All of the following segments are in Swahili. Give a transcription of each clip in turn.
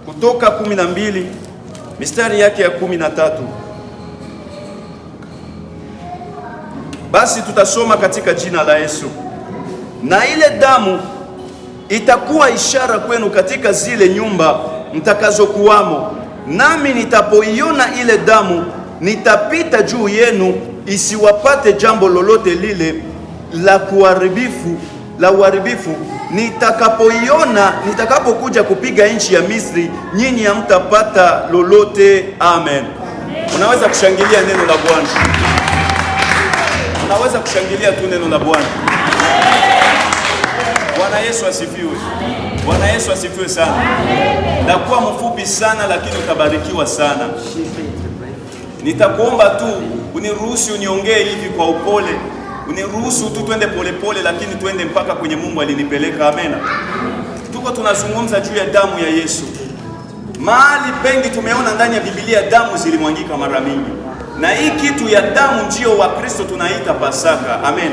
Kutoka 12 mistari yake ya 13. Basi tutasoma katika jina la Yesu. Na ile damu itakuwa ishara kwenu katika zile nyumba mtakazokuwamo, nami nitapoiona ile damu nitapita juu yenu, isiwapate jambo lolote lile la uharibifu. Nitakapokuja kupiga nchi ya Misri, nyinyi hamtapata lolote. Amen. Unaweza kushangilia neno la Bwana. Unaweza kushangilia tu neno la Bwana. Bwana Yesu asifiwe. Bwana Yesu asifiwe sana. Nakuwa mfupi sana lakini utabarikiwa sana. Nitakuomba tu uniruhusu uniongee hivi kwa upole. Uniruhusu tu twende polepole lakini twende mpaka kwenye Mungu alinipeleka. Amen. Tuko tunazungumza juu ya damu ya Yesu. Mahali pengi tumeona ndani ya Biblia damu zilimwangika mara mingi. Na hii kitu ya damu ndio wa Kristo tunaita Pasaka. Amen.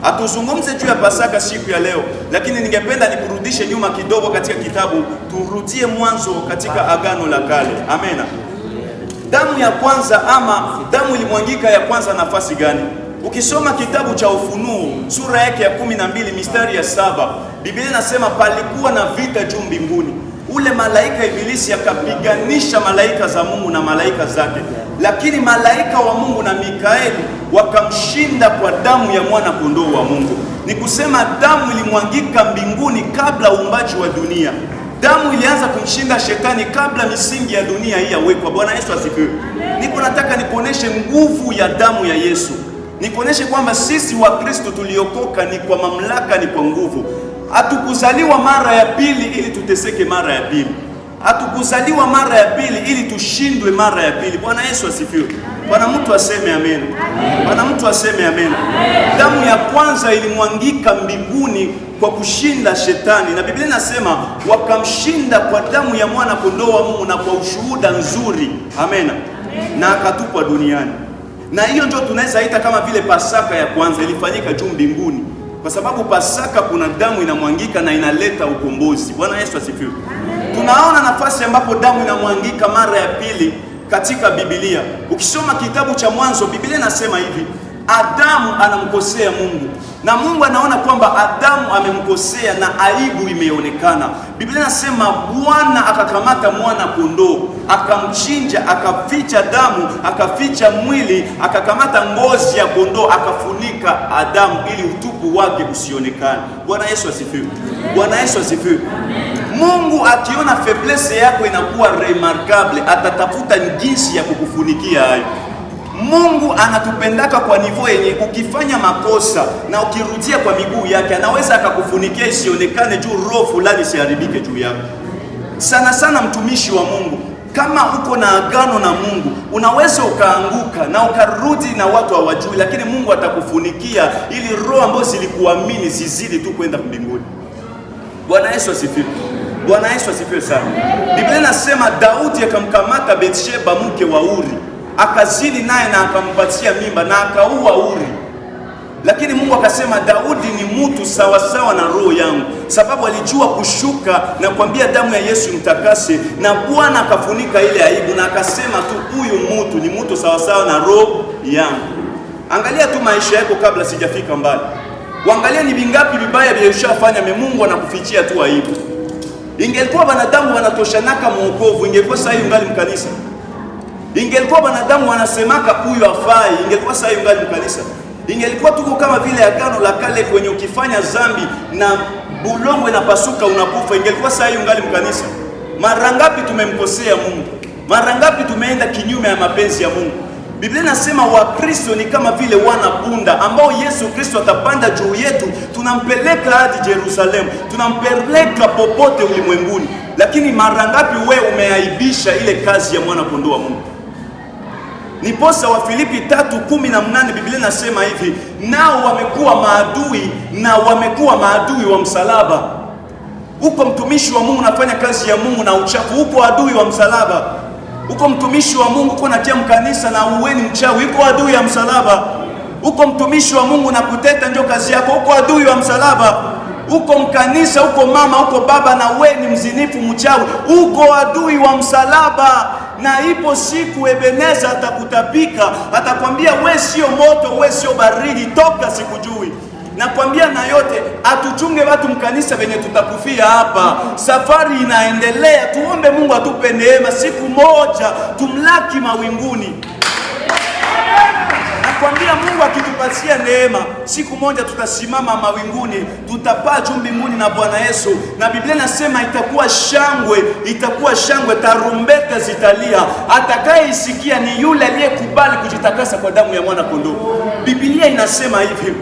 Atuzungumze juu ya Pasaka siku ya leo, lakini ningependa nikurudishe nyuma kidogo katika kitabu, turudie mwanzo katika Agano la Kale. Amen. Damu ya kwanza ama damu ilimwangika ya kwanza nafasi gani? Ukisoma kitabu cha Ufunuo sura yake ya 12 mistari ya 7, Biblia inasema palikuwa na vita juu mbinguni. Ule malaika Ibilisi akapiganisha malaika za Mungu na malaika zake, lakini malaika wa Mungu na Mikaeli wakamshinda kwa damu ya mwana kondoo wa Mungu. Ni kusema damu ilimwangika mbinguni kabla uumbaji wa dunia. Damu ilianza kumshinda shetani kabla misingi ya dunia hii yawekwa. Bwana Yesu asifiwe. Niko nataka nikuoneshe nguvu ya damu ya Yesu. Nikuoneshe kwamba sisi wa Kristo tuliokoka ni kwa mamlaka, ni kwa nguvu. Hatukuzaliwa mara ya pili ili tuteseke mara ya pili. Hatukuzaliwa mara ya pili ili tushindwe mara ya pili. Bwana Yesu asifiwe. Bwana mtu aseme amen. Bwana mtu aseme amen. Damu ya kwanza ilimwangika mbinguni kwa kushinda shetani, na Biblia inasema wakamshinda kwa damu ya mwana kondoo wa Mungu na kwa ushuhuda nzuri. Amen. Na akatupwa duniani. Na hiyo ndio tunaweza ita kama vile Pasaka ya kwanza ilifanyika juu mbinguni. Kwa sababu Pasaka kuna damu inamwangika na inaleta ukombozi. Bwana Yesu asifiwe. Tunaona nafasi ambapo damu inamwangika mara ya pili katika Biblia. Ukisoma kitabu cha Mwanzo, Biblia inasema hivi: Adamu anamkosea Mungu, na Mungu anaona kwamba Adamu amemkosea na aibu imeonekana. Biblia inasema Bwana akakamata mwana kondoo, akamchinja, akaficha damu, akaficha mwili, akakamata ngozi ya kondoo, akafunika Adamu ili utupu wake usionekane. Bwana Yesu asifiwe. Bwana Yesu asifiwe. Mungu akiona faiblesse yako inakuwa remarkable, atatafuta jinsi ya kukufunikia hayo. Mungu anatupendaka kwa nivo yenye ukifanya makosa na ukirudia kwa miguu yake, anaweza akakufunikia isionekane juu roho fulani isiharibike juu yako. Sana sana mtumishi wa Mungu, kama uko na agano na Mungu, unaweza ukaanguka na ukarudi na watu hawajui, lakini Mungu atakufunikia ili roho ambazo zilikuamini zizidi tu kwenda mbinguni. Bwana Yesu asifiwe. Bwana Yesu asifiwe sana. Biblia inasema Daudi akamkamata Bathsheba mke wa Uri, akazini naye na akampatia mimba na akaua Uri. Lakini Mungu akasema Daudi ni mtu sawa sawa na roho yangu, sababu alijua kushuka na kuambia damu ya Yesu mtakase, na Bwana akafunika ile aibu na akasema tu huyu mtu ni mtu sawa sawa na roho yangu. Angalia tu maisha yako kabla sijafika mbali. Waangalia ni vingapi vibaya vya ushafanya, Mungu anakufichia tu aibu. Ingelikuwa wanadamu wanatoshanaka mwokovu, ingekuwa sasa hivi ungali mkanisa. Ingelikuwa wanadamu wanasemaka huyu afai, ingekuwa sasa hivi ungali mkanisa. Ingelikuwa tuko kama vile agano la kale kwenye ukifanya dhambi na bulongo inapasuka unakufa, ingelikuwa sasa hivi ungali mkanisa. Mara ngapi tumemkosea Mungu? Mara ngapi tumeenda kinyume ya mapenzi ya Mungu? Biblia inasema Wakristo ni kama vile wana punda ambao Yesu Kristo atapanda juu yetu, tunampeleka hadi Yerusalemu, tunampeleka popote ulimwenguni. Lakini mara ngapi wewe umeaibisha ile kazi ya mwana kondoo wa Mungu? Niposa wa Filipi 3:18 Biblia inasema hivi: nao wamekuwa maadui na wamekuwa maadui wa msalaba. Uko mtumishi wa Mungu unafanya kazi ya Mungu na uchafu, uko adui wa msalaba. Uko mtumishi wa Mungu uko natia mkanisa na uweni mchawi, uko adui ya msalaba. Uko mtumishi wa Mungu na kuteta ndio kazi yako, uko adui wa msalaba. uko mkanisa, uko mama, uko baba, na we ni mzinifu, mchawi, uko adui wa msalaba. Na ipo siku Ebeneza atakutapika, atakwambia we sio moto, we sio baridi, toka, sikujui. Nakwambia na yote, atuchunge watu mkanisa venye tutakufia hapa. Safari inaendelea, tuombe Mungu atupe neema, siku moja tumlaki mawinguni. Nakwambia Mungu akitupatia neema, siku moja tutasimama mawinguni, tutapaa juu mbinguni na Bwana Yesu. Na Biblia inasema itakuwa shangwe, tarumbeta zitalia. Atakayeisikia ni yule aliyekubali kujitakasa kwa damu ya mwana kondoo. Biblia inasema hivi,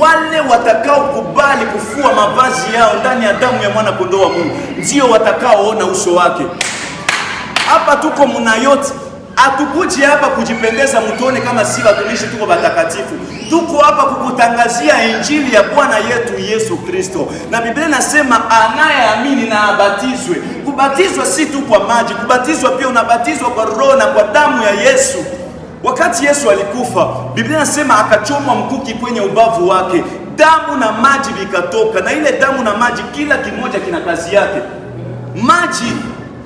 wale watakaokubali kufua mavazi yao ndani ya damu ya mwana kondoo wa Mungu ndio watakaoona uso wake. Hapa tuko mna yote. Hatukuji hapa kujipendeza mtuone kama si watumishi, tuko watakatifu. Tuko hapa kukutangazia injili ya Bwana yetu Yesu Kristo. Na Biblia inasema anayeamini na abatizwe. Kubatizwa si tu kwa maji, kubatizwa pia unabatizwa kwa Roho na kwa damu ya Yesu. Wakati Yesu alikufa, Biblia inasema akachomwa mkuki kwenye ubavu wake, damu na maji vikatoka. Na ile damu na maji kila kimoja kina kazi yake. Maji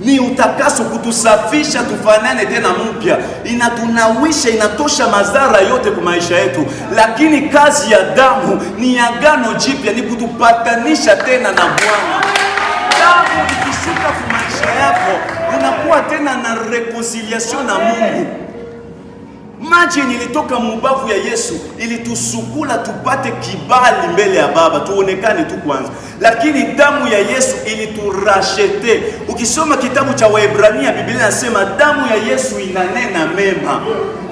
ni utakaso, kutusafisha tufanane tena mpya, inatunawisha, inatosha madhara yote kwa maisha yetu. Lakini kazi ya damu ni agano jipya, ni kutupatanisha tena na Bwana. Damu ikishuka kwa maisha yako, unakuwa tena na reconciliation na Mungu. Maji nilitoka mubavu ya Yesu ilitusukula tupate kibali mbele ya Baba, tuonekane tu kwanza. Lakini damu ya Yesu iliturashete. Ukisoma kitabu cha Waebrania, Biblia inasema damu ya Yesu inanena mema.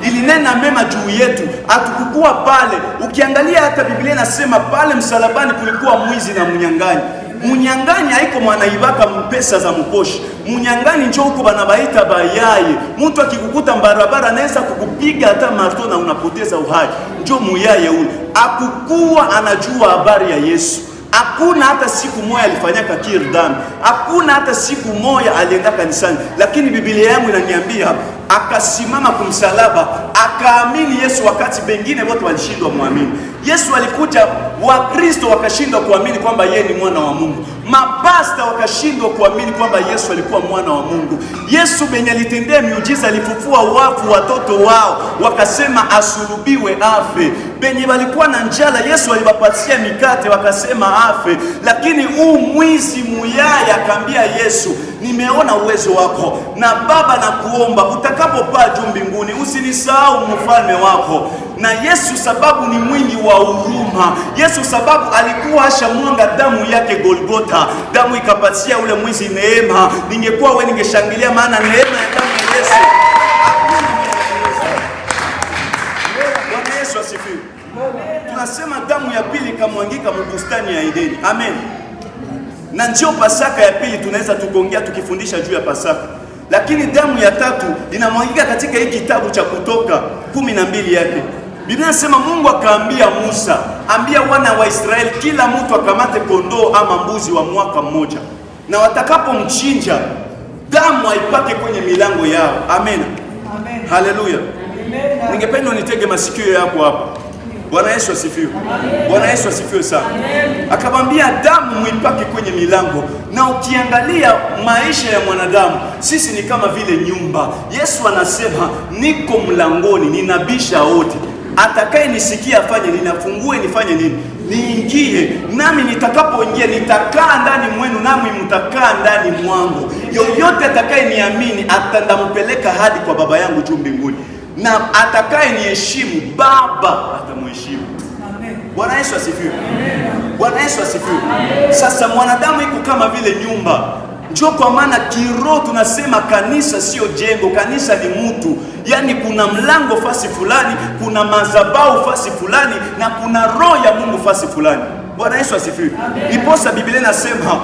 Ilinena mema juu yetu, hatukukuwa pale. Ukiangalia hata Biblia inasema pale msalabani kulikuwa mwizi na mnyang'anyi. Munyang'anyi haiko mwanaibaka mpesa za mkoshi. Munyang'anyi njoo huko banabaita bayaye. Mtu akikukuta barabara anaweza kukupiga hata marto na unapoteza uhai. Njoo muyaye ule. Hakukuwa anajua habari ya Yesu. Hakuna hata siku moja alifanyaka kirdani. Hakuna hata siku moja alienda kanisani. Lakini Biblia yangu inaniambia akasimama kumsalaba, akaamini Yesu wakati bengine wote walishindwa muamini. Yesu alikuja, Wakristo wakashindwa kuamini kwamba yeye ni mwana wa Mungu. Mapasta wakashindwa kuamini kwamba Yesu alikuwa mwana wa Mungu. Yesu benye alitendea miujiza, alifufua wafu watoto wao, wakasema asulubiwe afe. Benye walikuwa na njala, Yesu aliwapatia mikate, wakasema afe. Lakini mwizi muyaya akaambia Yesu, nimeona uwezo wako, na Baba nakuomba utakapopaa juu mbinguni usinisahau mfalme wako. Na Yesu sababu ni mwingi wa huruma, Yesu sababu alikuwa ashamwanga damu yake Golgotha, damu ikapatia ule mwizi neema. Ningekuwa wewe ningeshangilia, maana neema ya damu ya Yesu. Bwana Yesu asifiwe. Tunasema damu ya pili kamwangika mbustani ya Edeni. Amen. Na ndio Pasaka ya pili tunaweza tukongea tukifundisha juu ya Pasaka. Lakini damu ya tatu inamwangika katika hii kitabu cha Kutoka 12 yake. Biblia inasema Mungu akaambia Musa, ambia wana wa Israeli kila mtu akamate kondoo ama mbuzi wa mwaka mmoja, na watakapomchinja damu haipake kwenye milango yao. Amen. Amen. Haleluya. Ningependa nitege masikio yako hapa. Bwana Yesu asifiwe. Bwana Yesu asifiwe sana. Akamwambia damu muipake kwenye milango. Na ukiangalia maisha ya mwanadamu, sisi ni kama vile nyumba. Yesu anasema niko mlangoni ninabisha wote. Atakaye nisikia afanye nini, afungue nifanye nini? Niingie, nami nitakapoingia nitakaa ndani mwenu, nami mtakaa ndani mwangu. Yoyote atakaye niamini atampeleka hadi kwa Baba yangu juu mbinguni. Na atakaye niheshimu Baba atamheshimu. Amen. Bwana Yesu asifiwe. Bwana Yesu asifiwe. Sasa mwanadamu iko kama vile nyumba. Njoo kwa maana kiroho tunasema kanisa sio jengo, kanisa ni mtu. Yaani kuna mlango fasi fulani, kuna madhabahu fasi fulani, na kuna roho ya Mungu fasi fulani. Bwana Yesu asifiwe. Iposa Biblia inasema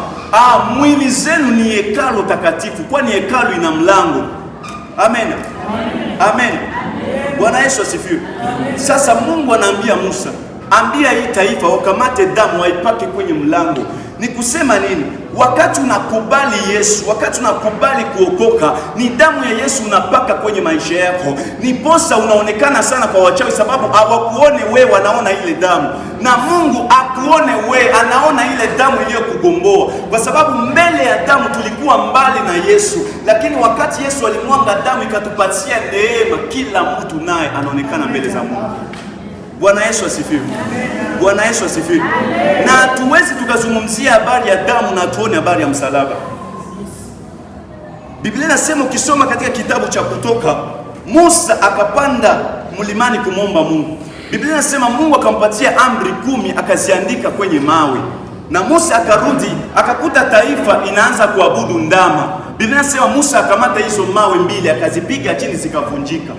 mwili zenu ni hekalu takatifu, kwani hekalu ina mlango. Amen. Amen. Bwana Yesu asifiwe. Sasa Mungu anaambia Musa, ambia hii taifa wakamate damu waipake kwenye mlango. Ni kusema nini? Wakati unakubali Yesu, wakati unakubali kuokoka, ni damu ya Yesu unapaka kwenye maisha yako. Ni posa unaonekana sana kwa wachawi, sababu hawakuone wewe, wanaona ile damu. Na Mungu hakuone we, anaona ile damu iliyokugomboa, kwa sababu mbele ya damu tulikuwa mbali na Yesu, lakini wakati Yesu alimwanga damu ikatupatia neema, kila mtu naye anaonekana mbele za Mungu. Bwana Yesu asifiwe. Bwana Yesu asifiwe. Na hatuwezi tukazungumzia habari ya damu na tuone habari ya msalaba. Biblia inasema ukisoma katika kitabu cha Kutoka, Musa akapanda mlimani kumwomba Mungu. Biblia inasema Mungu akampatia amri 10 akaziandika kwenye mawe. Na Musa akarudi akakuta taifa inaanza kuabudu ndama. Biblia inasema Musa akamata hizo mawe 2 akazipiga chini zikavunjika.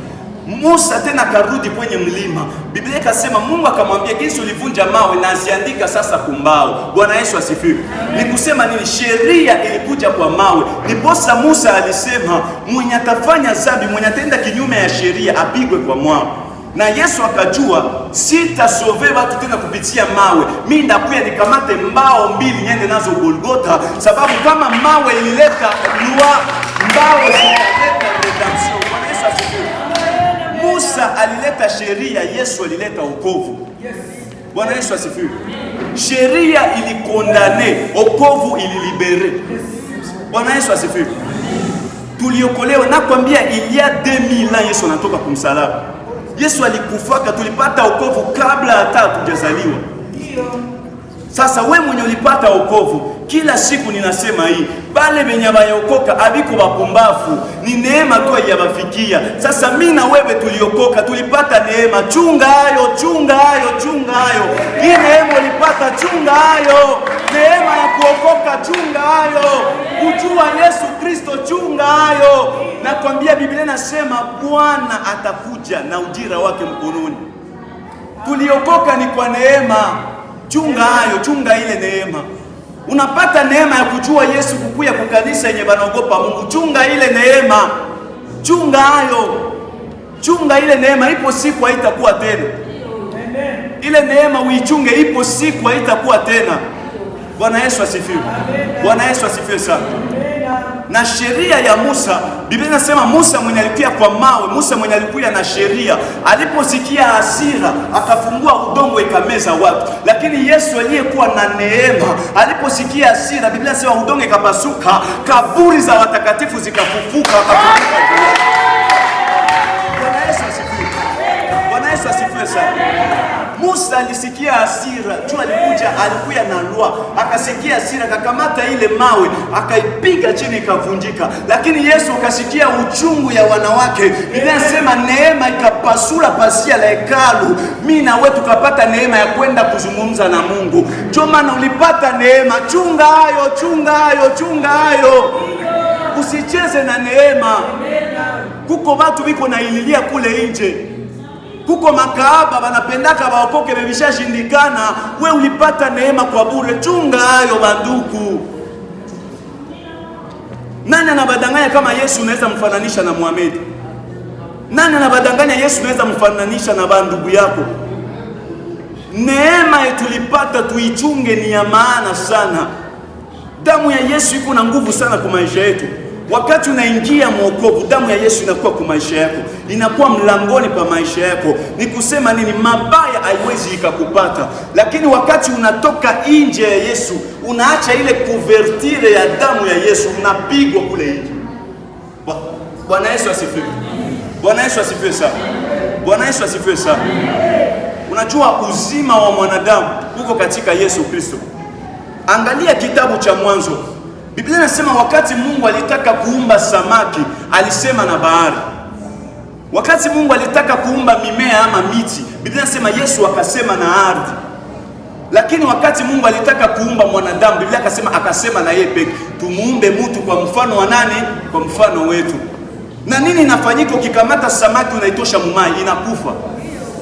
Musa tena akarudi kwenye mlima. Biblia ikasema Mungu akamwambia, jinsi ulivunja mawe na ziandika sasa kumbao. Bwana Yesu asifiwe. Ni kusema nini? Sheria ilikuja kwa mawe. Ndiposa Musa alisema mwenye atafanya dhambi, mwenye atenda kinyume ya sheria apigwe kwa mawe. Na Yesu akajua sitasove watu tena kupitia mawe. Mimi ndakuya nikamate mbao 2 niende nazo Golgotha, sababu kama mawe ilileta lua, mbao zitaleta redemption. Bwana Yesu asifiwe. Musa alileta sheria, Yesu alileta wokovu. Bwana Yesu asifiwe. Sheria ilikondane, wokovu ililibere. Bwana Yesu asifiwe. Tuliokolewa, nakwambia ilia 2000 ans Yesu anatoka kumsalaba. Yesu alikufaka, tulipata wokovu kabla hata hatujazaliwa. Sasa we mwenye ulipata wokovu, kila siku ninasema hii, bale benye bayokoka abiko bapumbafu, ni neema tu yabafikia. Sasa mimi na wewe tuliokoka, tulipata neema, chunga hayo, chunga hayo, chunga hayo. Hii neema ulipata, chunga hayo. Neema ya kuokoka, chunga hayo. Kujua Yesu Kristo, chunga hayo. Nakwambia Biblia inasema Bwana atakuja na ujira wake mkononi. Tuliokoka ni kwa neema. Chunga hayo, chunga ile neema. Unapata neema ya kujua Yesu, kukuya kwa kanisa yenye banaogopa Mungu. Chunga ile neema. Chunga hayo. Chunga ile neema, ipo siku haitakuwa tena. Ile neema uichunge, ipo siku haitakuwa tena. Bwana Yesu asifiwe. Bwana Yesu asifiwe sana. Na sheria ya Musa, Biblia inasema Musa mwenye alikuja kwa mawe, Musa mwenye alikuja na sheria, aliposikia hasira akafungua udongo ikameza watu. Lakini Yesu aliyekuwa na neema, aliposikia hasira, Biblia inasema udongo ikapasuka, kaburi za watakatifu zikafufuka, wakafufuka. Bwana Yesu asifiwe. Bwana Yesu asifiwe sana. Musa alisikia hasira, jua alikuja na lua, akasikia hasira, akakamata ile mawe, akaipiga chini ikavunjika. Lakini Yesu akasikia uchungu ya wanawake. Biblia inasema neema ikapasula pasia la hekalu. Mimi na wewe tukapata neema ya kwenda kuzungumza na Mungu. Ndio maana ulipata neema, chunga hayo, chunga hayo, chunga hayo. Usicheze na neema. Kuko watu biko na ililia kule nje. Kuko makahaba banapendaka baokoke bebishashindikana. We ulipata neema kwa bure, chunga hayo banduku. Nani anabadanganya kama Yesu unaweza mfananisha na Muhammad? Nani anabadanganya Yesu unaweza mfananisha na bandugu yako? Neema tulipata tuichunge, ni ya maana sana. Damu ya Yesu iko na nguvu sana kwa maisha yetu. Wakati unaingia mwokovu, damu ya Yesu inakuwa kwa maisha yako, inakuwa mlangoni pa maisha yako. Ni kusema nini? Mabaya haiwezi ikakupata. Lakini wakati unatoka nje ya Yesu, unaacha ile kuvertire ya damu ya Yesu, unapigwa kule nje. Bwana Yesu asifiwe. Bwana Yesu asifiwe sana. Bwana Yesu asifiwe sana. Unajua uzima wa mwanadamu uko katika Yesu Kristo. Angalia kitabu cha Mwanzo. Biblia inasema wakati Mungu alitaka kuumba samaki, alisema na bahari. Wakati Mungu alitaka kuumba mimea ama miti, Biblia inasema Yesu akasema na ardhi. Lakini wakati Mungu alitaka kuumba mwanadamu, Biblia akasema na yeye peke, tumuumbe mtu kwa mfano wa nani? Kwa mfano wetu. Na nini inafanyika? Ukikamata samaki unaitosha mumai, inakufa.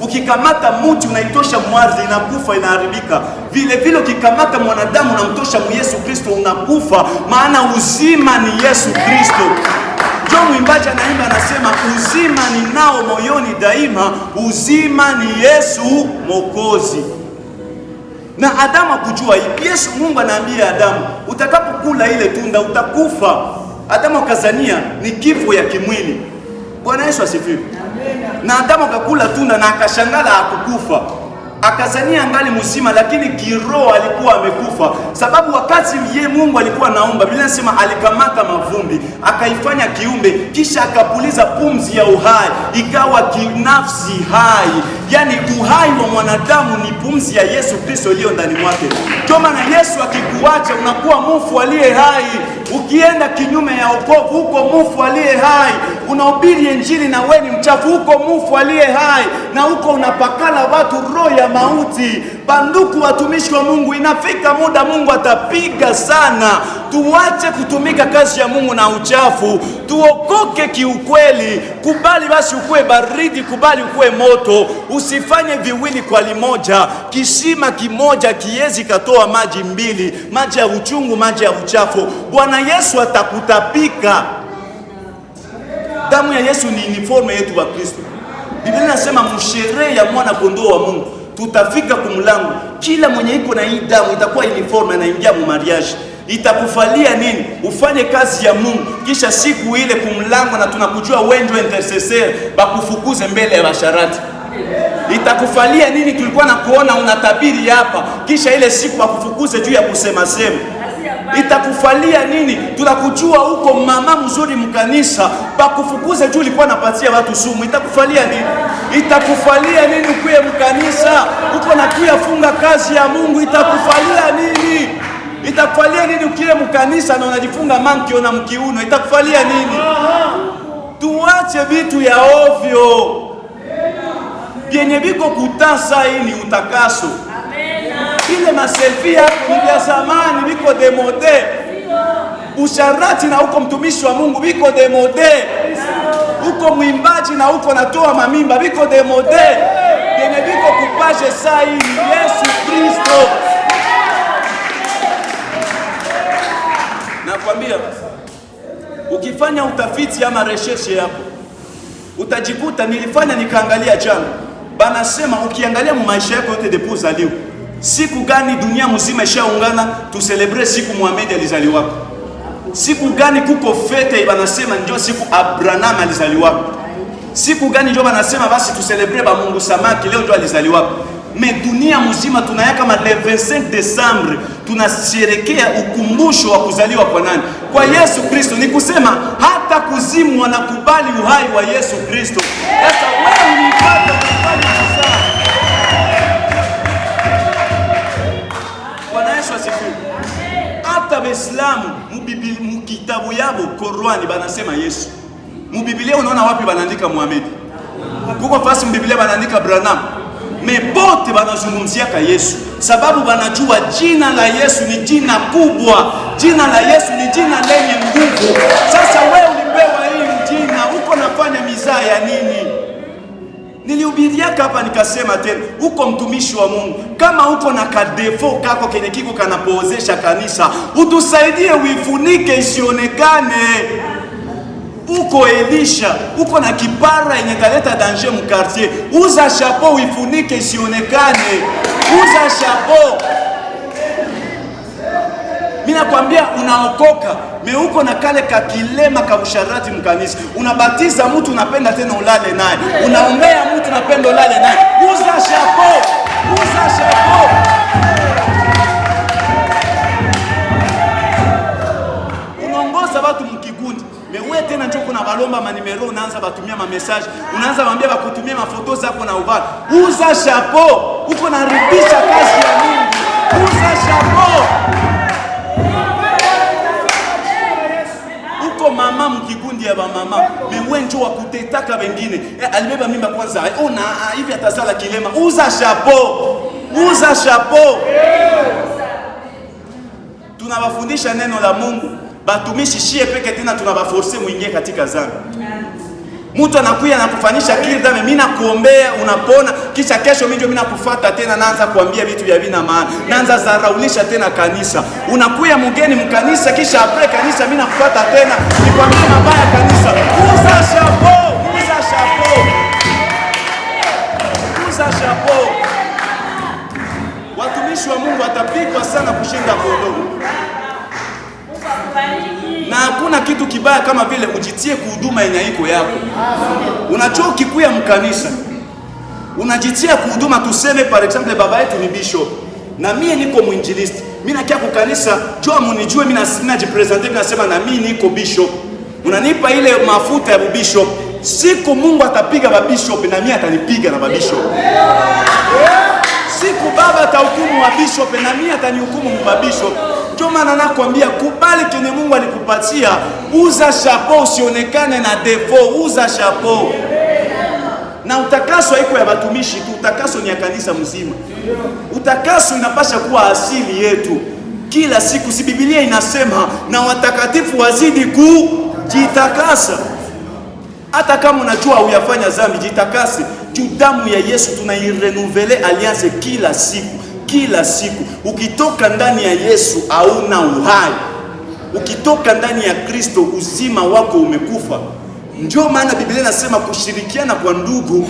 Ukikamata mti unaitosha mwardhi, inakufa, inaharibika. Vile vile ukikamata mwanadamu unamtosha mu Yesu Kristo, unakufa. Maana uzima ni Yesu Kristo. Ndio mwimbaji anaimba anasema, uzima ninao moyoni daima, uzima ni Yesu Mwokozi. Na Adamu akujua hivi. Yesu, Mungu anaambia Adamu, utakapokula ile tunda utakufa. Adamu akazania ni kifo ya kimwili. Bwana Yesu asifiwe. Na Adamu akakula tunda na akashangala hakukufa. akazania angali mzima, lakini kiroho alikuwa amekufa. Sababu wakati Mungu alikuwa naomba, Biblia inasema alikamata mavumbi akaifanya kiumbe, kisha akapuliza pumzi ya uhai, ikawa kinafsi hai. Yani uhai wa mwanadamu ni pumzi ya Yesu Kristo iliyo ndani mwake. Kwa maana Yesu akikuacha unakuwa mufu aliye hai. Ukienda kinyume ya wokovu, uko mufu aliye hai. Unahubiri injili na wewe ni mchafu, uko mufu aliye hai, na uko unapakala watu roho ya mauti. Banduku watumishi wa Mungu, inafika muda Mungu atapiga sana. Tuache kutumika kazi ya Mungu na uchafu, tuokoke kiukweli. Kubali basi ukue baridi, kubali ukue moto. Usifanye viwili kwa limoja. Kisima kimoja kiezi katoa maji mbili, maji ya uchungu, maji ya uchafu. Bwana Yesu atakutapika. Damu ya Yesu ni uniforme yetu wa Kristo. Biblia inasema msherehe ya mwana kondoo wa Mungu, tutafika kumlango. Kila mwenye iko na hii damu itakuwa uniforme na ingia mu mariage. Itakufalia nini? Ufanye kazi ya Mungu, kisha siku ile kumlango, na tunakujua wenjo intercessor bakufukuze mbele ya basharati. Itakufalia nini? Tulikuwa na kuona unatabiri hapa, kisha ile siku bakufukuze juu ya kusema sema. Itakufalia nini? Tunakujua huko mama mzuri mkanisa, bakufukuze juu ulikuwa napatia watu sumu. Itakufalia nini? Itakufalia nini ukuye mkanisa uko na kuya funga kazi ya Mungu? Itakufalia nini? Itakufalia nini ukiye mkanisa na unajifunga mankio na mkiuno? Itakufalia nini? Tuache vitu ya ovyo. Yenye biko kutasa hii ni utakaso. Ile maselfie yako ni vya zamani, biko demode. Usharati na uko mtumishi wa Mungu biko demode. Uko mwimbaji na uko natoa mamimba biko demode. Yenye biko kupashe saa hii ni Yesu Kristo. Nakwambia, ukifanya utafiti ama research yako utajikuta, nilifanya nikaangalia jana, banasema ukiangalia mu maisha yako yote depuis uzaliwa, siku gani dunia mzima ishaungana tu celebrate siku Muhammad alizaliwa? Siku gani kuko fete banasema ndio siku Abraham alizaliwa? Siku gani ndio banasema basi tu celebrate ba Mungu samaki leo ndio alizaliwa? Me dunia mzima tunayaka kama le 25 Desembre tunasherekea ukumbusho wa kuzaliwa kwa nani? Kwa Yesu Kristo. Ni kusema hata kuzimu wanakubali uhai wa Yesu Kristo. Sasa wewe ulipata kufanya sasa. Bwana Yesu asifiwe. Hata Waislamu mu kitabu yabo Qur'ani banasema Yesu. Mu Biblia unaona wapi banaandika Muhammad? Kuko fasi mu Biblia banaandika Branham. Mebote banazungumzia ka Yesu, sababu banajua jina la Yesu ni jina kubwa. Jina la Yesu ni jina lenye nguvu. Sasa wewe ulipewa hii jina, uko nafanya mizaa ya nini? Nilihubiria hapa nikasema tena, uko mtumishi wa Mungu, kama uko na kadefo kako kenye kiko kanapozesha kanisa, utusaidie uifunike isionekane. Uko Elisha, uko na kipara yenye kaleta danger mu quartier, uza chapeau uifunike isionekane. Uza chapeau. Mimi nakwambia unaokoka, me uko na kale kakilema ka usharati mkanisa. Unabatiza mtu unapenda tena ulale naye. Unaombea mtu unapenda ulale naye. Uza chapeau. Uza chapeau. Unaongoza watu mkikundi. Mewe tena njoo kuna balomba manimero, unaanza batumia ma message, unaanza waambia bakutumia mafoto zako na uvala. Uza chapeau, uko na rudisha kazi ya Mungu. Uza chapeau. Uko mama mkikundi ya mama, mewe njoo wakutetaka wengine. Alibeba mimba kwanza, ona hivi atazala kilema. Uza chapeau. Uza chapeau. Tunawafundisha neno la Mungu. Batumishi shie peke tena tunabaforce muingie katika zambi. Mtu anakuja na kufanyisha kile dhambi, mimi nakuombea unapona, kisha kesho mimi ndio nakufuata tena, naanza kuambia vitu vya vina maana, naanza zaraulisha tena kanisa. Unakuja mgeni mkanisa, kisha apre kanisa mimi nakufuata tena, nikwambia mabaya kanisa. Uza chapeau, uza chapeau. Uza chapeau. Watumishi wa Mungu watapigwa sana kushinda kondoo. Na hakuna kitu kibaya kama vile ujitie kuhuduma yenye iko yako. Unajua ukikuya mkanisa, Unajitia kuhuduma, tuseme par exemple baba yetu ni bishop na mimi niko mwinjilisti. Mimi nakia kwa kanisa, jua munijue mimi najipresenter nasema na mimi niko bishop. Unanipa ile mafuta ya bishop. Siku Mungu atapiga babishop na mimi atanipiga na babishop. Siku baba atahukumu wa bishop na mimi atanihukumu mbabishop. Ndio maana nakwambia kubali kenye Mungu alikupatia, uza chapeau, usionekane na defo, uza chapeau. Na utakaso haiko ya batumishi tu, utakaso ni ya kanisa mzima. Utakaso inapasha kuwa asili yetu. Kila siku si Biblia inasema na watakatifu wazidi kujitakasa. Hata kama unajua uyafanya dhambi, jitakase. Juu damu ya Yesu tunairenouveler alliance kila siku. Kila siku. Ukitoka ndani ya Yesu hauna uhai. Ukitoka ndani ya Kristo uzima wako umekufa. Ndio maana Biblia inasema kushirikiana kwa ndugu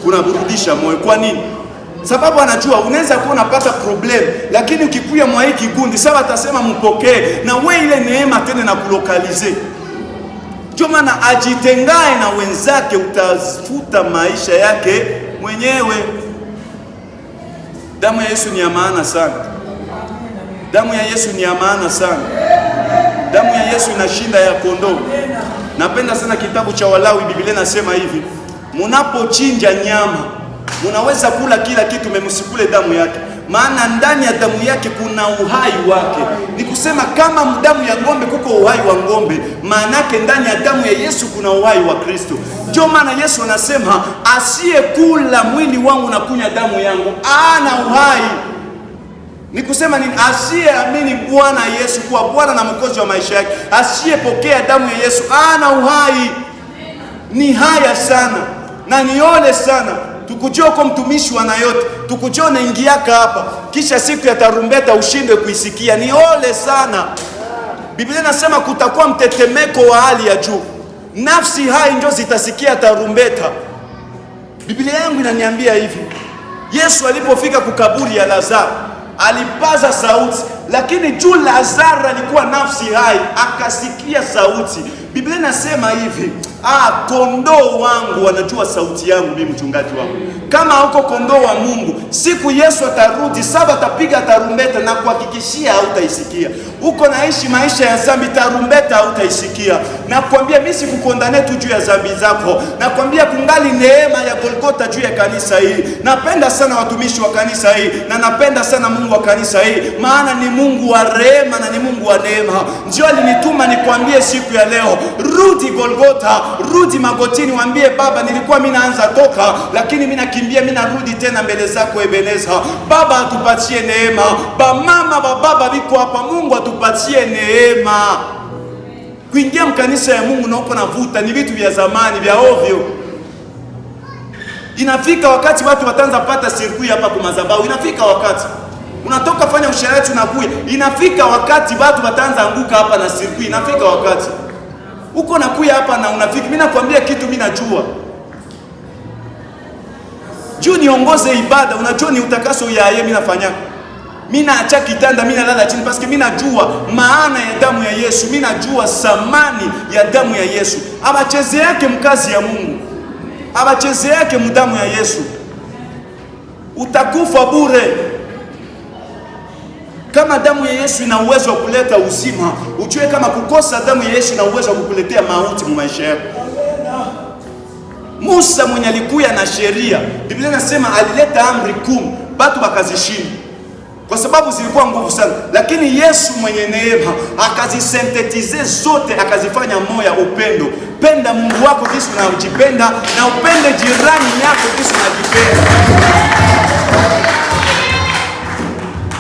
kunaburudisha moyo. Kwa nini? Sababu anajua unaweza kuwa unapata problem, lakini ukikuya mwa hiki kikundi sawa atasema mpokee na wewe ile neema tena na kulokalize. Ndio maana ajitengae na wenzake, utafuta maisha yake mwenyewe. Damu ya Yesu ni ya maana sana. Damu ya Yesu ni ya maana sana. Damu ya Yesu inashinda ya kondoo. Napenda sana kitabu cha Walawi, Biblia inasema hivi, mnapochinja nyama, mnaweza kula kila kitu, msikule damu yake. Maana ndani ya damu yake kuna uhai wake. Ni kusema kama damu ya ng'ombe kuko uhai wa ng'ombe, maana yake ndani ya damu ya Yesu kuna uhai wa Kristo. Ndio maana Yesu anasema asiyekula mwili wangu na kunywa damu yangu ana uhai. Ni kusema nini? Asiyeamini Bwana Yesu kuwa Bwana na Mwokozi wa maisha yake, asiyepokea damu ya Yesu ana uhai. Ni haya sana na nione sana. Tukujua kwa mtumishi wana yote, tukujua naingiaka hapa, kisha siku ya tarumbeta ushindwe kuisikia. Ni ole sana. Biblia inasema kutakuwa mtetemeko wa hali ya juu. Nafsi hai ndio zitasikia tarumbeta. Biblia yangu inaniambia hivi. Yesu alipofika kukaburi ya Lazaro, alipaza sauti, lakini juu Lazaro alikuwa nafsi hai, akasikia sauti. Biblia inasema hivi, kondoo wangu wanajua sauti yangu, mimi mchungaji wangu. Kama huko kondoo wa Mungu, siku Yesu atarudi, saba atapiga tarumbeta na kuhakikishia hautaisikia. Uko naishi maisha ya dhambi, tarumbeta hautaisikia. Nakwambia mimi sikukondane tu juu ya dhambi zako. Nakwambia kungali neema ya Golgotha juu ya kanisa hili. Napenda sana watumishi wa kanisa hili na napenda sana Mungu wa kanisa hili, maana ni Mungu wa rehema na ni Mungu wa neema. Ndio alinituma nikwambie siku ya leo, rudi Golgotha, rudi magotini, waambie Baba, nilikuwa mimi naanza toka, lakini mimi nakimbia, mimi narudi tena mbele zako Ebeneza. Baba atupatie neema. Bamama bababa biko hapa, Mungu atupatie neema. Kuingia mkanisa ya Mungu na uko navuta ni vitu vya zamani vya ovyo. Inafika wakati watu wataanza pata sirkui hapa kwa madhabahu. Inafika wakati unatoka fanya usherati na kuya. Inafika wakati watu wataanza anguka hapa na sirkui. Inafika wakati uko nakuya hapa na unafiki. Mimi nakwambia kitu mimi najua. Juu niongoze ibada, unajua ni utakaso ya yeye mimi nafanyaka. Mimi naacha kitanda, mimi nalala chini parce que mimi najua maana ya damu ya Yesu, mimi najua samani ya damu ya Yesu. Abacheze yake mkazi ya Mungu. Abacheze yake mdamu ya Yesu. Utakufa bure. Kama damu ya Yesu ina uwezo wa kuleta uzima, ujue kama kukosa damu ya Yesu ina uwezo wa kukuletea mauti mu maisha yako. Musa mwenye alikuya na sheria, Biblia inasema alileta amri 10, watu wakazishinda kwa sababu zilikuwa nguvu sana, lakini Yesu mwenye neema akazisintetize zote, akazifanya moya upendo. Penda Mungu wako jinsi unajipenda na upende jirani yako jinsi unajipenda.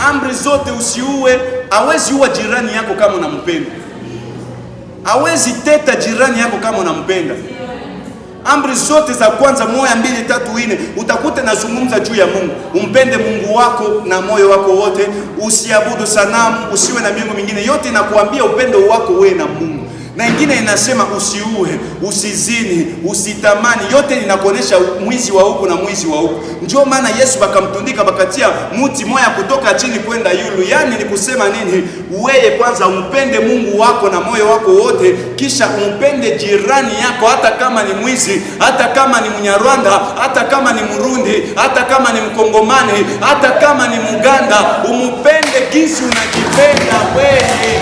Amri zote, usiue. Hawezi uwa jirani yako kama unampenda. Hawezi teta jirani yako kama unampenda. Amri zote za kwanza 1, 2, 3, 4 utakuta nazungumza juu ya Mungu. Umpende Mungu wako na moyo wako wote, usiabudu sanamu, usiwe na miungu mingine. Yote inakuambia upendo wako wewe na Mungu. Na ingine inasema usiue, usizini, usitamani. Yote inakuonesha mwizi wa huku na mwizi wa huku. Ndio maana Yesu bakamtundika, bakatia muti moya kutoka chini kwenda yulu. Yani ni kusema nini? Wewe kwanza umpende Mungu wako na moyo wako wote, kisha umpende jirani yako, hata kama ni mwizi, hata kama ni Mnyarwanda, hata kama ni Murundi, hata kama ni Mkongomani, hata kama ni Muganda. Umupende jinsi unajipenda wewe.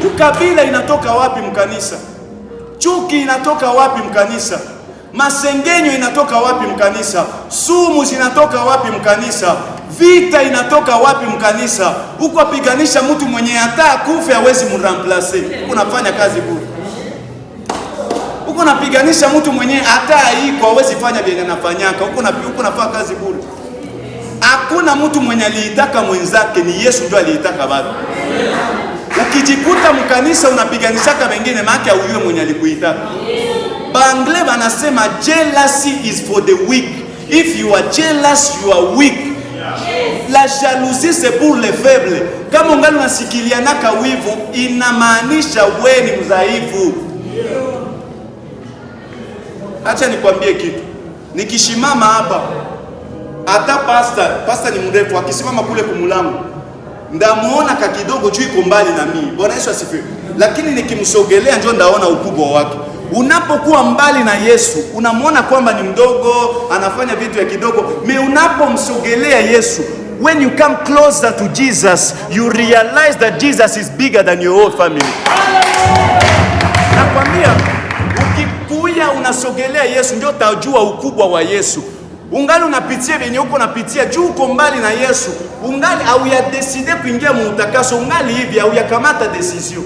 Ukabila inatoka wapi mkanisa? Chuki inatoka wapi mkanisa? Masengenyo inatoka wapi mkanisa? Sumu zinatoka wapi mkanisa? Vita inatoka wapi mkanisa? Uko apiganisha mtu mwenye hata kufa hawezi mramplace. Uko nafanya kazi bure. Uko napiganisha mtu mwenye hata iko hawezi fanya vile anafanyaka. Uko nafanya kazi bure. Hakuna mtu mwenye aliitaka mwenzake, ni Yesu ndio aliitaka watu. Ukijikuta mkanisa unapiganishaka wengine, maana haujui mwenye alikuita. Bangle banasema jealousy is for the weak. If you are jealous, you are weak. La jalousie c'est pour les faibles. Kama ungali unasikilianaka wivu, inamaanisha wewe ni mdhaifu. Acha nikwambie kitu. Nikishimama hapa, hata pastor ni mrefu, akisimama kule kumulango ndamuona kakidogo juu iko mbali na mimi. Bwana Yesu asifiwe. Lakini nikimsogelea ndio ndaona ukubwa wake. Unapokuwa mbali na Yesu, unamuona kwamba ni mdogo, anafanya vitu ya kidogo. Unapomsogelea Yesu, when you come closer to Jesus, you realize that Jesus is bigger than your whole family. Nakwambia, ukikuya unasogelea Yesu ndio utajua ukubwa wa Yesu. Ungali unapitia venye uko unapitia juu uko mbali na Yesu. Ungali au ya decide kuingia muutakaso, ungali hivi au ya kamata decision.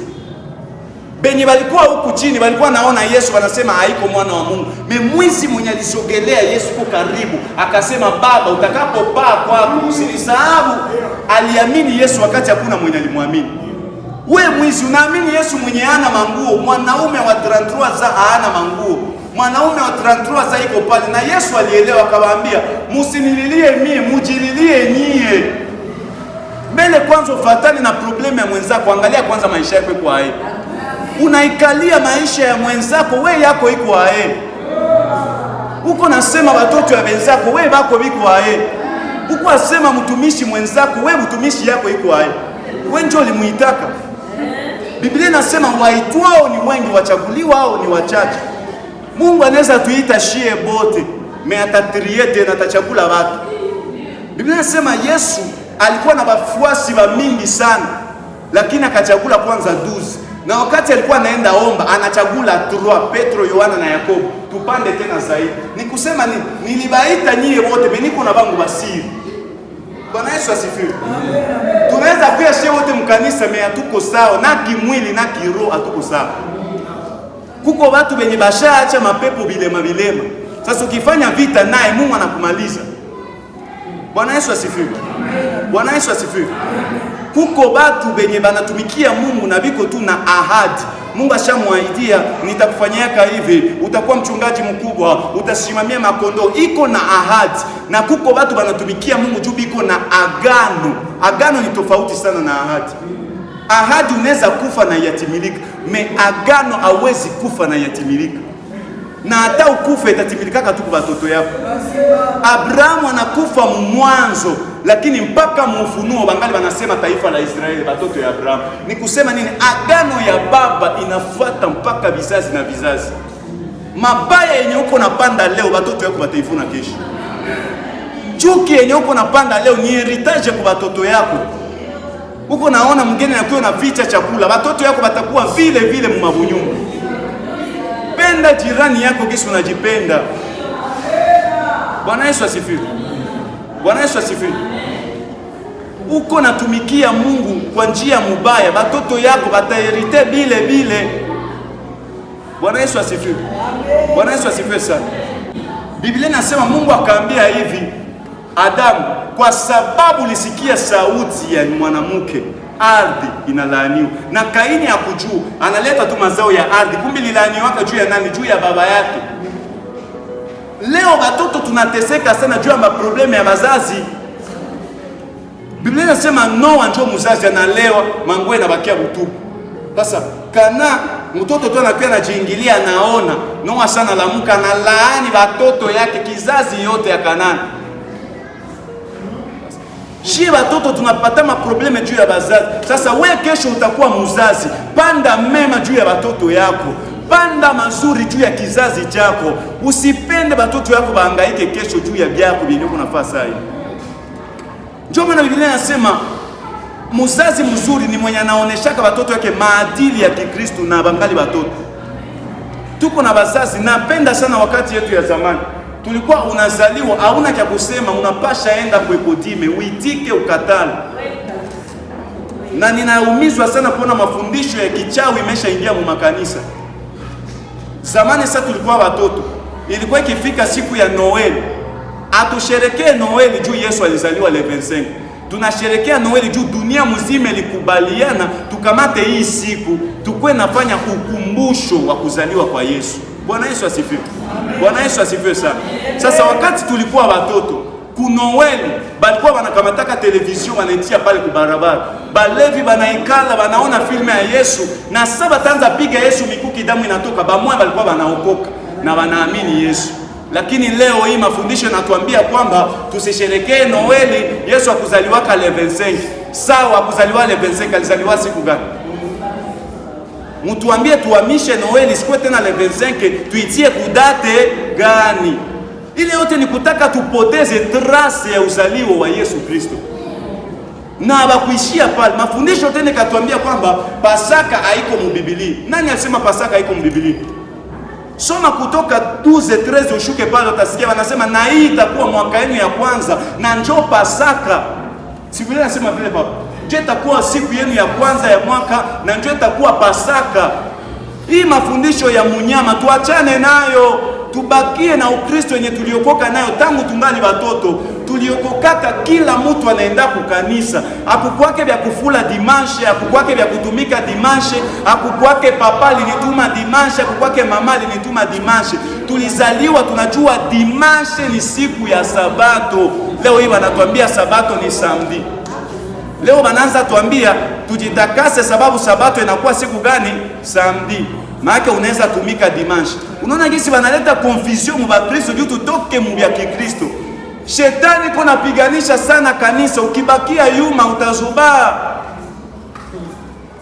Benye walikuwa huku chini walikuwa naona Yesu wanasema haiko mwana wa Mungu. Mwizi mwenye alisogelea Yesu kwa karibu akasema, Baba utakapopaa kwako usinisahau. Aliamini Yesu wakati hakuna mwenye alimwamini. Wewe mwizi unaamini Yesu mwenye hana manguo, mwanaume wa 33 za hana manguo. Mwanaume wa 33 za iko pale, na Yesu alielewa akawaambia, msinililie mie, mujililie nyie. Mbele kwanza ufatani na problemu ya mwenzako, angalia kwanza maisha yako iko ae. Unaikalia maisha ya mwenzako, wewe yako iko ae. Uko nasema watoto ya wenzako, wewe bako biko ae. Uko asema mtumishi mwenzako, wewe mtumishi yako iko ae. Wewe ndio ulimuitaka. Biblia inasema waitwao ni wengi, wachaguliwao ni wachache. Mungu anaweza tuita shie bote, meatatriete na tachagula watu. Biblia inasema Yesu alikuwa na wafuasi wa mingi sana, lakini akachagula kwanza 12. Na wakati alikuwa anaenda omba, anachagula 3, Petro, Yohana na Yakobo. Tupande tena zaidi. Nikusema nilibaita nyie wote, beniko na bangu basiri. Bwana Yesu asifiwe. Tunaweza kuya shie wote mkanisa, me hatuko sawa, na kimwili na kiroho hatuko sawa. Kuko watu wenye bashaacha mapepo bilema. Sasa ukifanya vita naye Mungu anakumaliza. Bwana Yesu asifiwe. Bwana Yesu asifiwe. Kuko watu wenye banatumikia Mungu na biko tu na ahadi. Mungu ashamwaidia, nitakufanyia hivi, utakuwa mchungaji mkubwa, utasimamia makondoo. Iko na ahadi. Na kuko watu banatumikia Mungu juu biko na agano. Agano ni tofauti sana na ahadi. Ahadi unaweza kufa na yatimilika, agano hawezi kufa na yatimilika. Na hata ukufa itatimilika tu kwa watoto yako. Abrahamu anakufa mwanzo, lakini mpaka Ufunuo bangali wanasema taifa la Israeli watoto ya Abrahamu. Ni kusema nini? Agano ya baba inafuata mpaka vizazi na vizazi. Mabaya yenye uko napanda leo watoto yako wataivuna kesho. Chuki yenye uko napanda leo ni heritage kwa watoto yako. Uko naona mgeni anakuwa na vicha chakula, watoto yako watakuwa vile vile mmabunyumba. Penda jirani yako kisi unajipenda. Bwana Yesu asifiwe. Bwana Yesu asifiwe. Uko natumikia Mungu kwa njia mubaya, watoto yako wataherite vile. Bwana Yesu asifiwe. Bwana Yesu asifiwe sana. Biblia inasema Mungu akaambia hivi, Adamu, kwa sababu lisikia sauti ya mwanamke, ardhi inalaaniwa. Na Kaini hakujua, analeta tu mazao ya ardhi, kumbe lilaaniwa juu ya nani? Juu ya baba yake. Leo watoto tunateseka sana juu ya maproblemu ya wazazi. Biblia inasema Noa ndio mzazi, analewa, manguo yanabakia butupu. Sasa kana mtoto tu anakuwa anajiingilia, anaona Noa sana lamuka na laani watoto yake kizazi yote ya Kanani. Shie watoto tunapata maprobleme juu ya bazazi. Sasa we kesho utakuwa mzazi, panda mema juu ya watoto yako, panda mazuri juu ya kizazi chako. Usipende watoto yako bahangaike kesho juu ya byako binyo kunafaa sai. Ndio maana Biblia inasema mzazi mzuri ni mwenye anaoneshaka watoto yake maadili ya Kikristo na bangali watoto. Tuko na wazazi, napenda sana wakati yetu ya zamani. Tulikuwa unazaliwa hauna cha kusema, unapasha enda kwekodime, uitike ukatale. Na ninaumizwa sana kuona mafundisho ya kichawi imeshaingia mu makanisa. Zamani sasa tulikuwa watoto, ilikuwa ikifika siku ya Noeli, atusherekee Noeli juu Yesu alizaliwa le 25. Tunasherekea Noeli juu dunia mzima ilikubaliana tukamate hii siku tukue nafanya ukumbusho wa kuzaliwa kwa Yesu. Bwana Yesu asifiwe. Bwana Yesu asifiwe sana. Sasa wakati tulikuwa watoto, ku Noeli balikuwa wanakamataka television wanaitia pale ku barabara. Balevi banaikala wanaona filme ya Yesu na saba tanza piga Yesu mikuki damu inatoka, bamwe balikuwa wanaokoka na wanaamini Yesu. Lakini leo hii mafundisho yanatuambia kwamba tusisherekee Noeli, Yesu akuzaliwa le 25. Sawa, akuzaliwa le 25, alizaliwa siku gani? Mtuambie tuhamishe Noeli siku tena le 25, tuitie kudate gani? Ile yote ni kutaka tupoteze trace ya uzalio wa Yesu Kristo. Na bakuishia pale. Mafundisho tena katuambia kwamba Pasaka haiko mu Biblia. Nani alisema Pasaka haiko mu Biblia? Soma Kutoka 12:13 ushuke pale utasikia wanasema na hii itakuwa mwaka yenu ya kwanza na njoo Pasaka. Siku ile nasema vile baba. Je, itakuwa siku yenu ya kwanza ya mwaka na njoo itakuwa Pasaka. Hii mafundisho ya munyama tuachane nayo, tubakie na Ukristo yenye tuliokoka nayo tangu tungali watoto. Tuliokokaka kila mtu anaenda kukanisa. Hakukwake vya kufula dimanche, hakukwake vya kutumika dimanche, hakukwake papa linituma dimanche, hakukwake mama linituma dimanche. Tulizaliwa tunajua dimanche ni siku ya Sabato. Leo hii wanatuambia Sabato ni samedi. Leo wanaanza tuambia tujitakase sababu Sabato inakuwa siku gani? Samedi. Maana unaweza tumika dimanche. Unaona jinsi wanaleta confusion mu Bakristo juu tutoke mu ya Kikristo. Shetani kuna piganisha sana kanisa, ukibakia yuma utazubaa.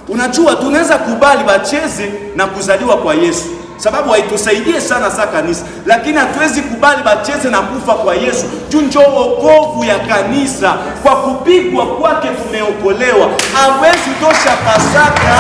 Unajua tunaweza kubali bacheze na kuzaliwa kwa Yesu, sababu haitusaidie sana kanisa, lakini hatuwezi kubali bacheze na kufa kwa Yesu. Juu njoo wokovu ya kanisa, kwa kupigwa kwake tumeokolewa. Hawezi tosha Pasaka.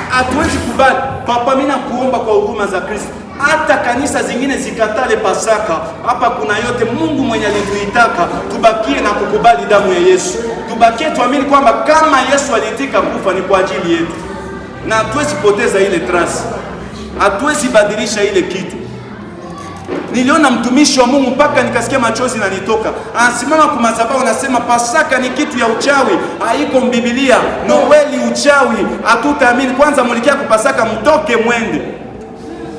Hatuwezi kubali. Papa, mimi nakuomba kwa huruma za Kristo, hata kanisa zingine zikatale Pasaka. Hapa kuna yote Mungu mwenye alituitaka, tubakie na kukubali damu ya Yesu. Tubakie tuamini kwamba kama Yesu alitika kufa ni kwa ajili yetu. Na hatuwezi poteza ile trust. Hatuwezi badilisha ile kitu. Niliona mtumishi wa Mungu mpaka nikasikia machozi na nitoka. Anasimama kwa madhabahu anasema Pasaka ni kitu ya uchawi, haiko Biblia. Noeli uchawi, hatutaamini. Kwanza mulikia kwa Pasaka mtoke mwende.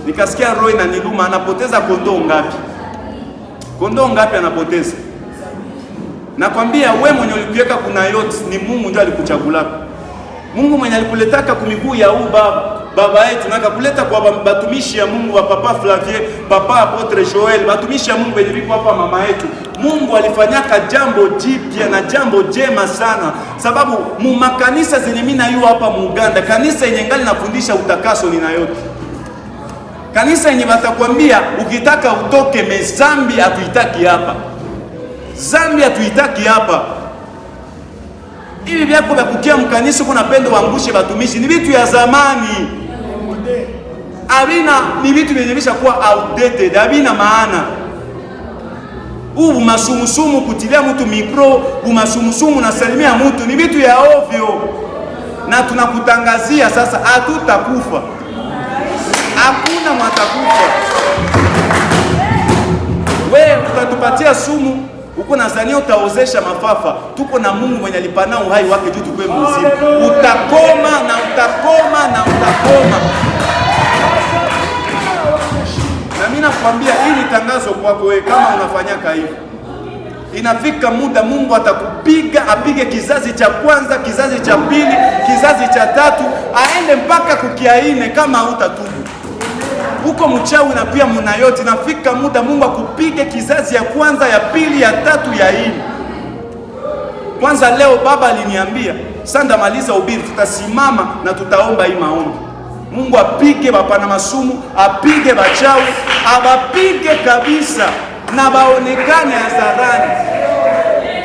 Nikasikia roho inaniluma. Anapoteza kondoo ngapi? Kondoo ngapi anapoteza? Nakwambia wewe mwenye ulikuweka kuna yote ni Mungu ndiye alikuchagulaka. Mungu mwenye alikuletaka kumiguu ya baba yetu na akakuleta kwa batumishi ya Mungu wa Papa Flavier, Papa Apotre Joel, batumishi ya Mungu wenye viko hapa mama yetu. Mungu alifanyaka jambo jipya na jambo jema sana, sababu mu makanisa zenye mimi na yu hapa mu Uganda, kanisa yenye ngali nafundisha utakaso ni na yote. Kanisa yenye batakwambia ukitaka utoke mezambi hatuitaki hapa. Zambi hatuitaki hapa. Hivi vyako vya kukia mkanisa kuna pendo waangushe batumishi ni vitu ya zamani. Havina, ni vitu vyenye kuwa outdated, havina maana. Masumusumu kutilia mtu mikro, masumusumu na salimia mtu ni vitu ya ovyo. Na tunakutangazia sasa hatutakufa. Hakuna mwatakufa. Wewe utatupatia sumu, uko nadhania utaozesha mafafa. Tuko na Mungu mwenye alipana uhai wake juu tukue mzima. Utakoma na utakoma na utakoma. Na mimi nakwambia hili tangazo kwako wewe kama unafanyaka hivi. Inafika muda Mungu atakupiga, apige kizazi cha kwanza, kizazi cha pili, kizazi cha tatu, aende mpaka kukiaine kama hutatubu. Huko mchawi na pia muna yote, inafika muda Mungu akupige kizazi ya kwanza, ya pili, ya tatu, ya nne. Kwanza leo baba aliniambia, sanda maliza ubiri, tutasimama na tutaomba hii maombi. Mungu apige bapana masumu, apige bachawi, abapige kabisa na baonekane hadharani.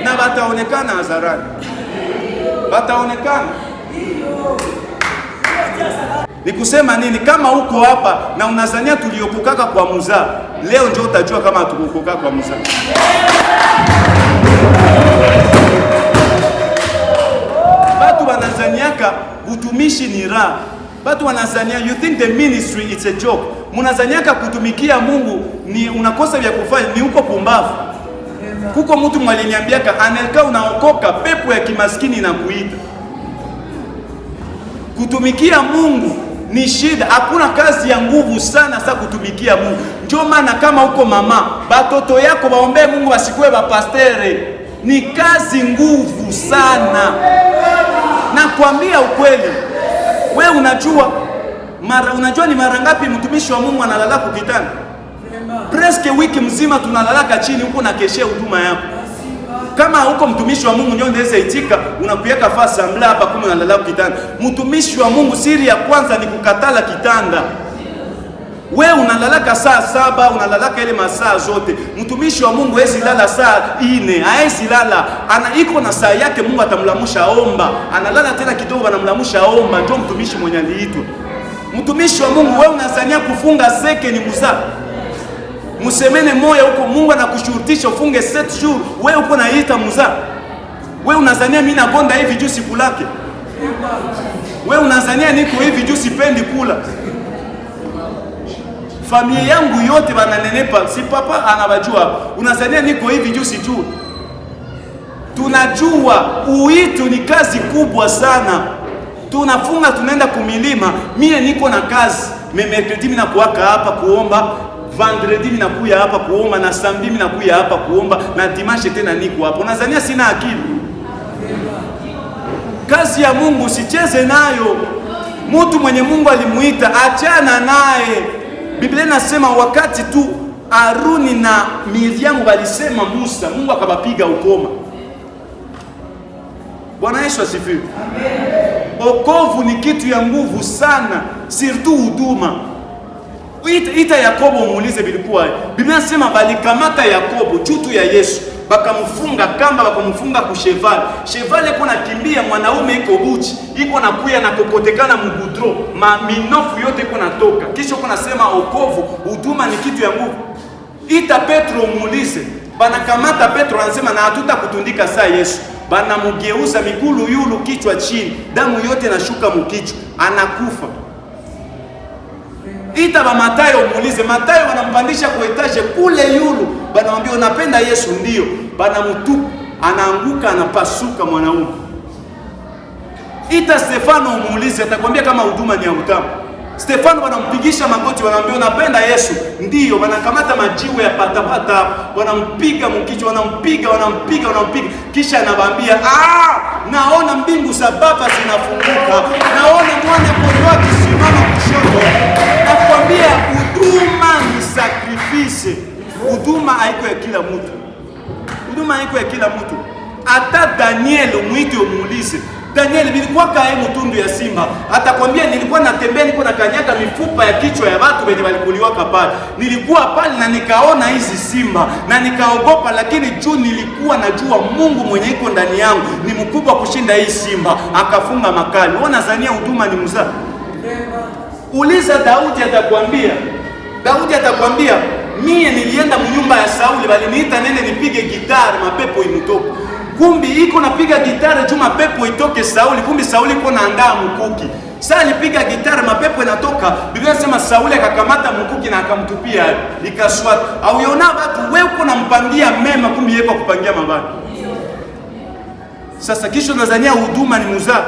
Na bataonekana hadharani. Bataonekana. Ni kusema nini? Kama uko hapa na unazania tuliokokaka kwa muzaa, leo ndio utajua kama tulikokaka kwa muzaa. Batu wanazaniaka utumishi ni raha. Batu wanazania, you think the ministry it's a joke. Munazaniaka kutumikia Mungu ni unakosa vya kufanya, ni uko pumbavu. Kuko mtu mwaliniambiaka, anelika unaokoka, pepo ya kimaskini inakuita. Kutumikia Mungu ni shida, hakuna kazi ya nguvu sana sa kutumikia Mungu. Ndio maana kama uko mama, batoto yako waombe Mungu wasikuwe bapastere. Ni kazi nguvu sana. Na kuambia ukweli, we unajua ni mara ngapi mtumishi wa Mungu analala kukitanda? Preske wiki mzima tunalalaka chini huko na keshe huduma yako. Kama huko mtumishi wa Mungu ndio ndeze itika, unakuweka fasa mla hapa kama unalala kukitanda. Mtumishi wa Mungu siri ya kwanza ni kukatala kitanda. We unalalaka saa 7, unalalaka ile masaa zote. Mtumishi wa Mungu hawezi lala saa 4, hawezi lala. Iko na saa yake, Mungu atamlamusha omba. Analala tena kidogo anamlamusha omba, ndio mtumishi mwenye aliitwa. Mtumishi wa Mungu, wewe unazania kufunga seke ni muzaa. Musemene moya huko Mungu anakushurutisha ufunge 7 jours, wewe uko naita muzaa. Wewe unazania mimi nagonda hivi juu sikulake. Wewe unazania niko hivi juu sipendi kula. Familia yangu yote wananenepa, si papa anabajua. Unazania niko hivi juu sijui. Tunajua uitu ni kazi kubwa sana. Tunafunga tunaenda kumilima, mie niko na kazi. Mercredi mimi nakuaka hapa kuomba, vendredi mimi nakuya hapa kuomba, na samedi mimi nakuya hapa kuomba, na dimanche tena niko hapa. Unazania sina akili? Kazi ya Mungu usicheze nayo. Mtu mwenye Mungu alimuita, achana naye. Biblia inasema wakati tu Aruni na Miriam walisema Musa, Mungu akabapiga ukoma. Bwana Yesu asifiwe. Okovu ni kitu ya nguvu sana, surtout huduma. Ita Yakobo muulize bilikuwa. Biblia inasema balikamata Yakobo chutu ya Yesu, bakamfunga kamba, bakamfunga ku cheval. Cheval iko nakimbia, mwanaume iko buchi, iko nakuya na kokotekana mugudro, minofu yote iko natoka. Kisha uko nasema okovu, huduma ni kitu ya nguvu. Ita Petro muulize. Banakamata Petro anasema na hatuta kutundika saa Yesu. Bana mugeuza migulu yulu kichwa chini, damu yote nashuka mukichwa, anakufa. Ita ba Matayo muulize. Matayo wanampandisha kwa etage kule yulu, banamwambia unapenda Yesu? Ndio. Banamtupa, anaanguka, anapasuka mwanaume. Ita Stefano muulize, atakwambia kama huduma ni ya utamu. Stefano wanampigisha magoti, wanamwambia unapenda Yesu? Ndio. Wanakamata majiwe ya patapata, wanampiga mkichwa, wanampiga. Kisha anawaambia, naona mbingu za Baba zinafunguka, naona mwana kondoo akisimama kushoto. Nakwambia huduma ni sacrifice. Huduma haiko ya kila mtu. Huduma haiko ya kila mtu. Hata Daniel mwite umuulize. Daniel bilikuwa kae mtundu ya simba. Atakwambia nilikuwa natembea, niko na kanyaga mifupa ya kichwa ya watu wenye walikuliwa pale. Nilikuwa pale na nikaona hizi simba na nikaogopa, lakini juu nilikuwa najua Mungu mwenye iko ndani yangu ni mkubwa kushinda hii simba, akafunga makali. Unaona zania huduma ni mzaa. Uliza Daudi, atakwambia. Daudi atakwambia mie nilienda mnyumba ya Sauli, waliniita nene nipige gitari, mapepo imutoke. Kumbi iko napiga gitari juma pepo itoke Sauli, kumbi Sauli iko naandaa mkuki. Sasa alipiga gitari, mapepo inatoka. Biblia inasema Sauli akakamata mkuki na akamtupia, ikaswata. Au yona watu wewe uko nampangia mema, kumbi yeye kwa kupangia mabaya. Sasa kisha unazania huduma ni muzaa.